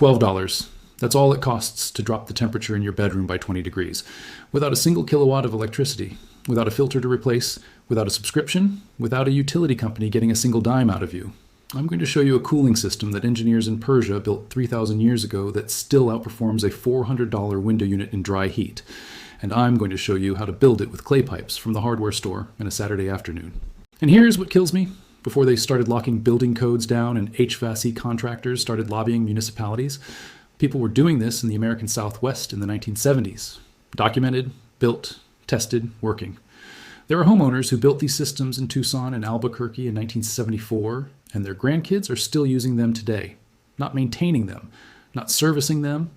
$12. That's all it costs to drop the temperature in your bedroom by 20 degrees, without a single kilowatt of electricity, without a filter to replace, without a subscription, without a utility company getting a single dime out of you. I'm going to show you a cooling system that engineers in Persia built 3,000 years ago that still outperforms a $400 window unit in dry heat. And I'm going to show you how to build it with clay pipes from the hardware store on a Saturday afternoon. And here's what kills me. Before they started locking building codes down and HVAC contractors started lobbying municipalities, people were doing this in the American Southwest in the 1970s. Documented, built, tested, working. There are homeowners who built these systems in Tucson and Albuquerque in 1974, and their grandkids are still using them today. Not maintaining them, not servicing them,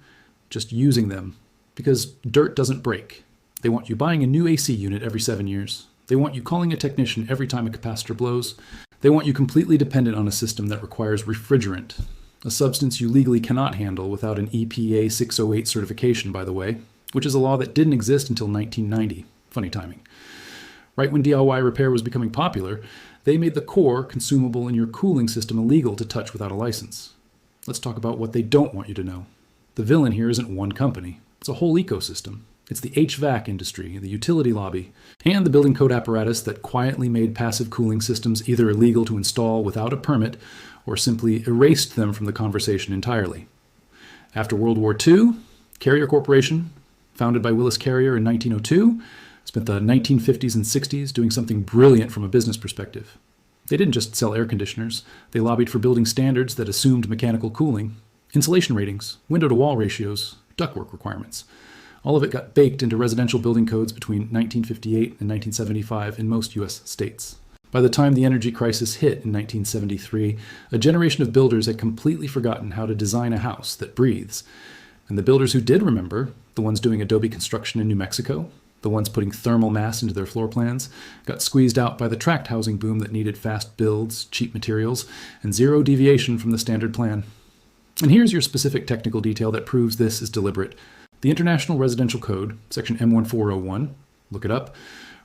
just using them. Because dirt doesn't break. They want you buying a new AC unit every 7 years. They want you calling a technician every time a capacitor blows. They want you completely dependent on a system that requires refrigerant, a substance you legally cannot handle without an EPA 608 certification, by the way, which is a law that didn't exist until 1990. Funny timing. Right when DIY repair was becoming popular, they made the core consumable in your cooling system illegal to touch without a license. Let's talk about what they don't want you to know. The villain here isn't one company. It's a whole ecosystem. It's the HVAC industry, the utility lobby, and the building code apparatus that quietly made passive cooling systems either illegal to install without a permit or simply erased them from the conversation entirely. After World War II, Carrier Corporation, founded by Willis Carrier in 1902, spent the 1950s and 60s doing something brilliant from a business perspective. They didn't just sell air conditioners. They lobbied for building standards that assumed mechanical cooling, insulation ratings, window-to-wall ratios, ductwork requirements. All of it got baked into residential building codes between 1958 and 1975 in most U.S. states. By the time the energy crisis hit in 1973, a generation of builders had completely forgotten how to design a house that breathes. And the builders who did remember, the ones doing adobe construction in New Mexico, the ones putting thermal mass into their floor plans, got squeezed out by the tract housing boom that needed fast builds, cheap materials, and zero deviation from the standard plan. And here's your specific technical detail that proves this is deliberate. The International Residential Code, section M1401, look it up,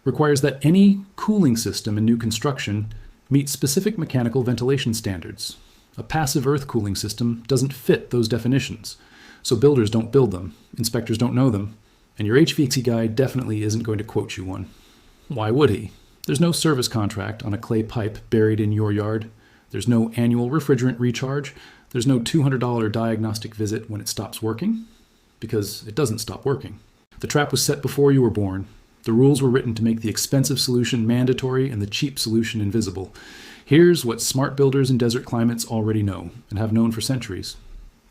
requires that any cooling system in new construction meet specific mechanical ventilation standards. A passive earth cooling system doesn't fit those definitions, so builders don't build them, inspectors don't know them, and your HVAC guy definitely isn't going to quote you one. Why would he? There's no service contract on a clay pipe buried in your yard. There's no annual refrigerant recharge. There's no $200 diagnostic visit when it stops working, because it doesn't stop working. The trap was set before you were born. The rules were written to make the expensive solution mandatory and the cheap solution invisible. Here's what smart builders in desert climates already know, and have known for centuries.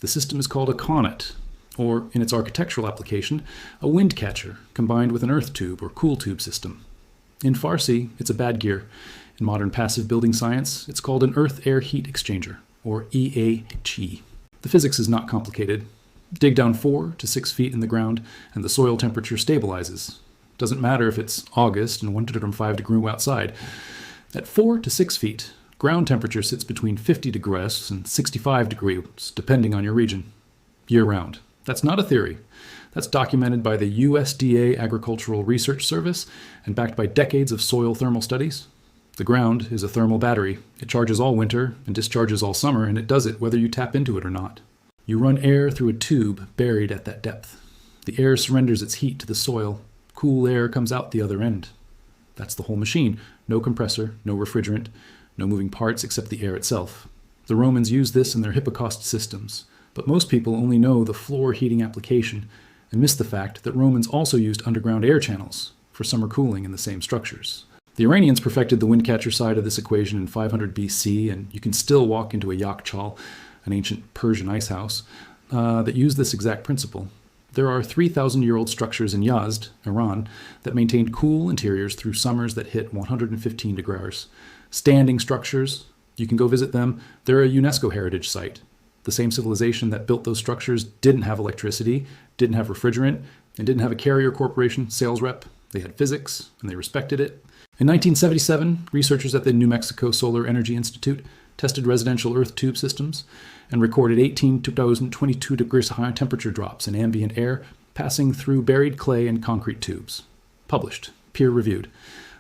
The system is called a connet, or in its architectural application, a wind catcher combined with an earth tube or cool tube system. In Farsi, it's a bad-gir. In modern passive building science, it's called an earth-air heat exchanger, or EAHE. The physics is not complicated. Dig down 4 to 6 feet in the ground, and the soil temperature stabilizes. Doesn't matter if it's August and 105 degrees outside. At 4 to 6 feet, ground temperature sits between 50 degrees and 65 degrees, depending on your region, year-round. That's not a theory. That's documented by the USDA Agricultural Research Service and backed by decades of soil thermal studies. The ground is a thermal battery. It charges all winter and discharges all summer, and it does it whether you tap into it or not. You run air through a tube buried at that depth. The air surrenders its heat to the soil. Cool air comes out the other end. That's the whole machine. No compressor, no refrigerant, no moving parts except the air itself. The Romans used this in their Hippocaust systems, but most people only know the floor heating application and miss the fact that Romans also used underground air channels for summer cooling in the same structures. The Iranians perfected the wind catcher side of this equation in 500 BC, and you can still walk into a yakchal, an ancient Persian ice house, that used this exact principle. There are 3,000-year-old structures in Yazd, Iran, that maintained cool interiors through summers that hit 115 degrees. Standing structures, you can go visit them. They're a UNESCO heritage site. The same civilization that built those structures didn't have electricity, didn't have refrigerant, and didn't have a Carrier Corporation sales rep. They had physics, and they respected it. In 1977, researchers at the New Mexico Solar Energy Institute tested residential earth tube systems and recorded 18 to 22 degrees high temperature drops in ambient air passing through buried clay and concrete tubes. Published, peer-reviewed,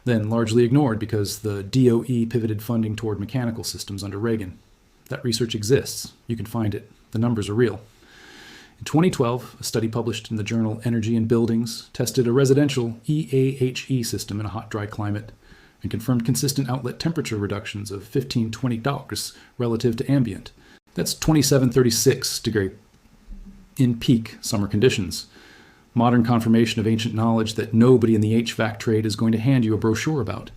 then largely ignored because the DOE pivoted funding toward mechanical systems under Reagan. That research exists. You can find it. The numbers are real. In 2012, a study published in the journal Energy and Buildings tested a residential EAHE system in a hot, dry climate and confirmed consistent outlet temperature reductions of $15–20 relative to ambient. That's 27–36 degrees in peak summer conditions. Modern confirmation of ancient knowledge that nobody in the HVAC trade is going to hand you a brochure about.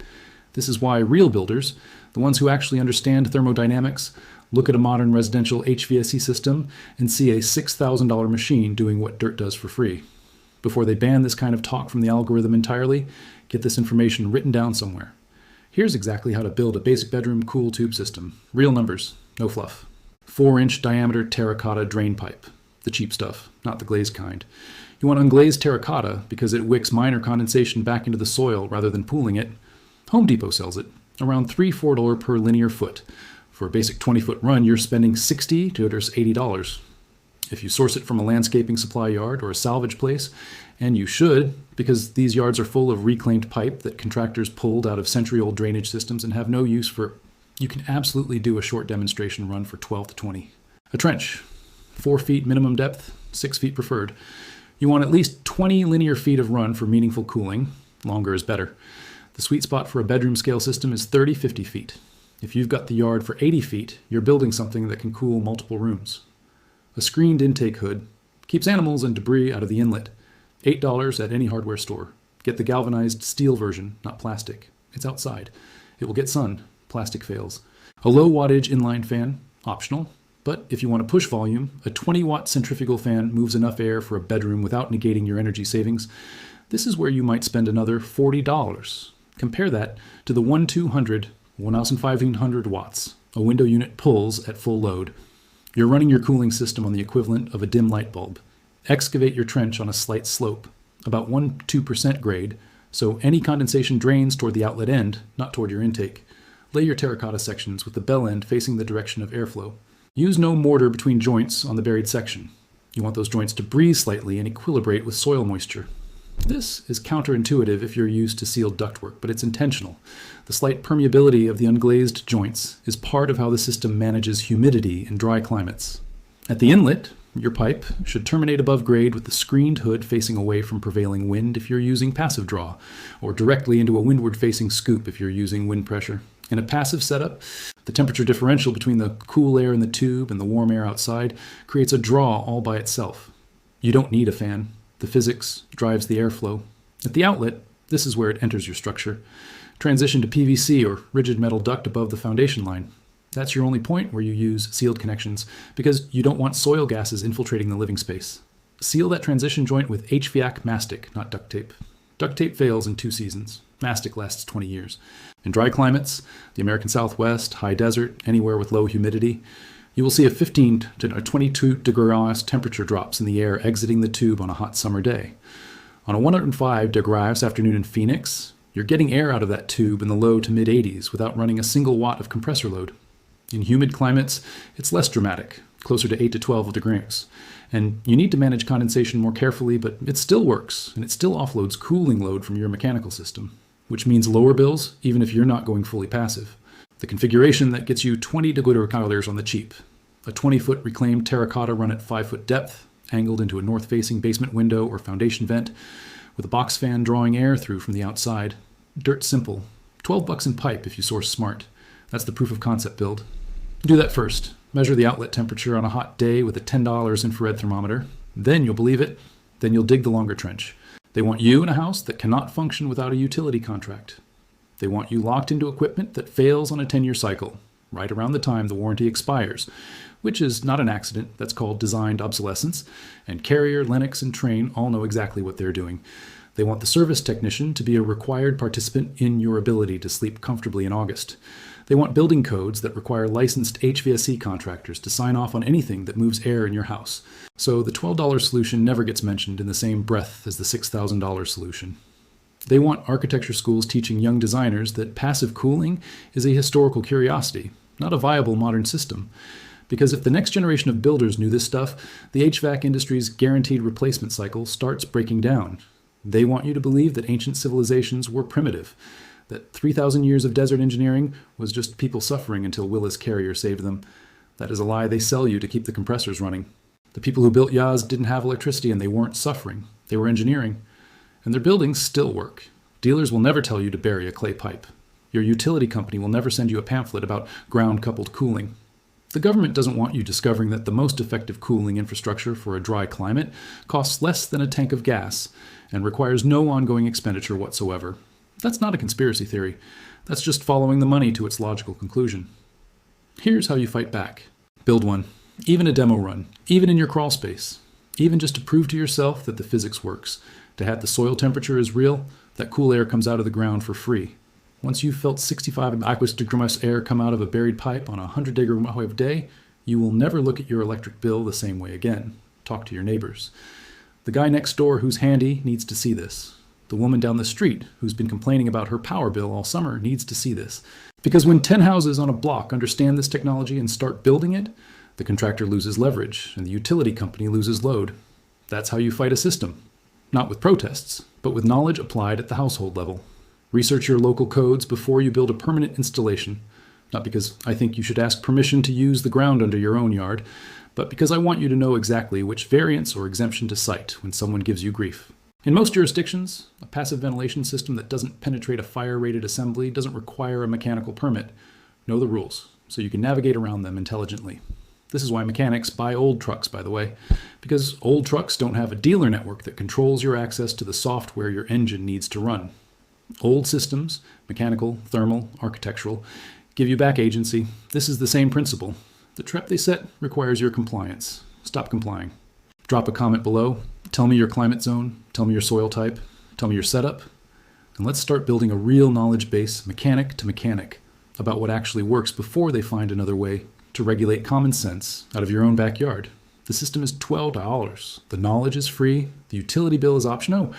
This is why real builders, the ones who actually understand thermodynamics, look at a modern residential HVAC system and see a $6,000 machine doing what dirt does for free. Before they ban this kind of talk from the algorithm entirely, get this information written down somewhere. Here's exactly how to build a basic bedroom cool tube system. Real numbers, no fluff. 4-inch diameter terracotta drain pipe. The cheap stuff, not the glazed kind. You want unglazed terracotta because it wicks minor condensation back into the soil rather than pooling it. Home Depot sells it, around $3–4 per linear foot. For a basic 20-foot run, you're spending $60 to $80. If you source it from a landscaping supply yard or a salvage place, and you should, because these yards are full of reclaimed pipe that contractors pulled out of century-old drainage systems and have no use for, you can absolutely do a short demonstration run for $12 to $20. A trench, 4 feet minimum depth, 6 feet preferred. You want at least 20 linear feet of run for meaningful cooling. Longer is better. The sweet spot for a bedroom scale system is 30–50 feet. If you've got the yard for 80 feet, you're building something that can cool multiple rooms. A screened intake hood keeps animals and debris out of the inlet. $8 at any hardware store. Get the galvanized steel version, not plastic. It's outside. It will get sun. Plastic fails. A low wattage inline fan, optional. But if you want to push volume, a 20-watt centrifugal fan moves enough air for a bedroom without negating your energy savings. This is where you might spend another $40. Compare that to the 1,500 watts a window unit pulls at full load. You're running your cooling system on the equivalent of a dim light bulb. Excavate your trench on a slight slope, about 1–2% grade, so any condensation drains toward the outlet end, not toward your intake. Lay your terracotta sections with the bell end facing the direction of airflow. Use no mortar between joints on the buried section. You want those joints to breathe slightly and equilibrate with soil moisture. This is counterintuitive if you're used to sealed ductwork, but it's intentional. The slight permeability of the unglazed joints is part of how the system manages humidity in dry climates. At the inlet, your pipe should terminate above grade with the screened hood facing away from prevailing wind if you're using passive draw, or directly into a windward-facing scoop if you're using wind pressure. In a passive setup, the temperature differential between the cool air in the tube and the warm air outside creates a draw all by itself. You don't need a fan. The physics drives the airflow. At the outlet, this is where it enters your structure. Transition to PVC or rigid metal duct above the foundation line. That's your only point where you use sealed connections because you don't want soil gases infiltrating the living space. Seal that transition joint with HVAC mastic, not duct tape. Duct tape fails in 2 seasons. Mastic lasts 20 years. In dry climates, the American Southwest, high desert, anywhere with low humidity, you will see a 15 to 22 degrees temperature drops in the air exiting the tube on a hot summer day. On a 105 degrees afternoon in Phoenix, you're getting air out of that tube in the low to mid 80s without running a single watt of compressor load. In humid climates, it's less dramatic, closer to 8 to 12 degrees. And you need to manage condensation more carefully, but it still works, and it still offloads cooling load from your mechanical system, which means lower bills, even if you're not going fully passive. The configuration that gets you 20 $20 on the cheap. A 20-foot reclaimed terracotta run at 5-foot depth, angled into a north-facing basement window or foundation vent, with a box fan drawing air through from the outside. Dirt simple. $12 in pipe if you source smart. That's the proof of concept build. Do that first. Measure the outlet temperature on a hot day with a $10 infrared thermometer. Then you'll believe it. Then you'll dig the longer trench. They want you in a house that cannot function without a utility contract. They want you locked into equipment that fails on a 10-year cycle, right around the time the warranty expires, which is not an accident. That's called designed obsolescence, and Carrier, Lennox, and Trane all know exactly what they're doing. They want the service technician to be a required participant in your ability to sleep comfortably in August. They want building codes that require licensed HVAC contractors to sign off on anything that moves air in your house. So the $12 solution never gets mentioned in the same breath as the $6,000 solution. They want architecture schools teaching young designers that passive cooling is a historical curiosity, not a viable modern system. Because if the next generation of builders knew this stuff, the HVAC industry's guaranteed replacement cycle starts breaking down. They want you to believe that ancient civilizations were primitive, that 3,000 years of desert engineering was just people suffering until Willis Carrier saved them. That is a lie they sell you to keep the compressors running. The people who built EAHs didn't have electricity and they weren't suffering. They were engineering. And their buildings still work. Dealers will never tell you to bury a clay pipe. Your utility company will never send you a pamphlet about ground-coupled cooling. The government doesn't want you discovering that the most effective cooling infrastructure for a dry climate costs less than a tank of gas and requires no ongoing expenditure whatsoever. That's not a conspiracy theory. That's just following the money to its logical conclusion. Here's how you fight back. Build one. Even a demo run. Even in your crawl space. Even just to prove to yourself that the physics works. To have the soil temperature is real, that cool air comes out of the ground for free. Once you've felt 65 aqueous degrees air come out of a buried pipe on a 100-degree day, you will never look at your electric bill the same way again. Talk to your neighbors. The guy next door who's handy needs to see this. The woman down the street who's been complaining about her power bill all summer needs to see this. Because when 10 houses on a block understand this technology and start building it, the contractor loses leverage and the utility company loses load. That's how you fight a system. Not with protests, but with knowledge applied at the household level. Research your local codes before you build a permanent installation. Not because I think you should ask permission to use the ground under your own yard, but because I want you to know exactly which variance or exemption to cite when someone gives you grief. In most jurisdictions, a passive ventilation system that doesn't penetrate a fire-rated assembly doesn't require a mechanical permit. Know the rules, so you can navigate around them intelligently. This is why mechanics buy old trucks, by the way, because old trucks don't have a dealer network that controls your access to the software your engine needs to run. Old systems, mechanical, thermal, architectural, give you back agency. This is the same principle. The trap they set requires your compliance. Stop complying. Drop a comment below. Tell me your climate zone. Tell me your soil type. Tell me your setup. And let's start building a real knowledge base, mechanic to mechanic, about what actually works before they find another way to regulate common sense out of your own backyard. The system is $12. The knowledge is free. The utility bill is optional.